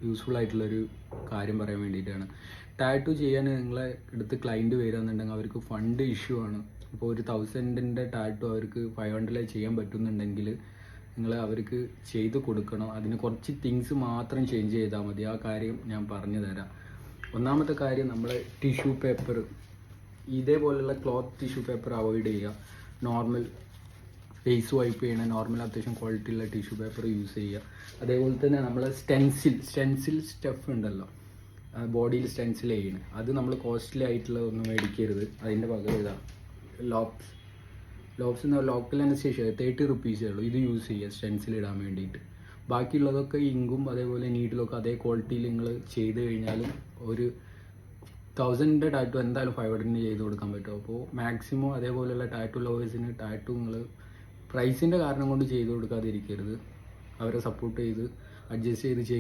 Useful ആയിട്ടുള്ളൊരു കാര്യം പറയാൻ വേണ്ടിയിട്ടാണ്. ടാറ്റു ചെയ്യാൻ നിങ്ങളെ അടുത്ത് ക്ലയൻറ്റ് വരികയെന്നുണ്ടെങ്കിൽ അവർക്ക് ഫണ്ട് ഇഷ്യൂ ആണ്. ഇപ്പോൾ ഒരു 1000-ൻ്റെ ടാറ്റു അവർക്ക് 500 ചെയ്യാൻ പറ്റുന്നുണ്ടെങ്കിൽ നിങ്ങൾ അവർക്ക് ചെയ്ത് കൊടുക്കണം. അതിന് കുറച്ച് തിങ്സ് മാത്രം ചേഞ്ച് ചെയ്താൽ മതി. ആ കാര്യം ഞാൻ പറഞ്ഞു തരാം. ഒന്നാമത്തെ കാര്യം, നമ്മളെ ടിഷ്യൂ പേപ്പർ, ഇതേപോലെയുള്ള ക്ലോത്ത് ടിഷ്യൂ പേപ്പർ അവോയ്ഡ് ചെയ്യുക. നോർമൽ ഫേസ് വൈപ്പ് ചെയ്യണ നോർമൽ അത്യാവശ്യം ക്വാളിറ്റി ഉള്ള ടിഷ്യൂ പേപ്പർ യൂസ് ചെയ്യുക. അതേപോലെ തന്നെ നമ്മൾ സ്റ്റെൻസിൽ സ്റ്റഫ് ഉണ്ടല്ലോ, ബോഡിയിൽ സ്റ്റെൻസിൽ ചെയ്യണം, അത് നമ്മൾ കോസ്റ്റ്ലി ആയിട്ടുള്ള ഒന്നും മേടിക്കരുത്. അതിൻ്റെ പകരം ഇതാ ലോപ്സ് എന്ന ലോക്കൽ അനസ്തേഷ്യ 30 റുപ്പീസേ ഉള്ളൂ. ഇത് യൂസ് ചെയ്യുക സ്റ്റെൻസിൽ ഇടാൻ വേണ്ടിയിട്ട്. ബാക്കിയുള്ളതൊക്കെ ഇങ്കും അതേപോലെ നീഡിലൊക്കെ അതേ ക്വാളിറ്റിയിൽ നിങ്ങൾ ചെയ്ത് കഴിഞ്ഞാലും ഒരു 1000-ൻ്റെ ടാറ്റു എന്തായാലും 500-ന് ചെയ്ത് കൊടുക്കാൻ പറ്റും. അപ്പോൾ മാക്സിമം അതേപോലെയുള്ള ടാറ്റു ലവേഴ്സിന് ടാറ്റു നിങ്ങൾ പ്രൈസിൻ്റെ കാരണം കൊണ്ട് ചെയ്ത് കൊടുക്കാതിരിക്കരുത്. അവരെ സപ്പോർട്ട് ചെയ്ത് അഡ്ജസ്റ്റ് ചെയ്ത്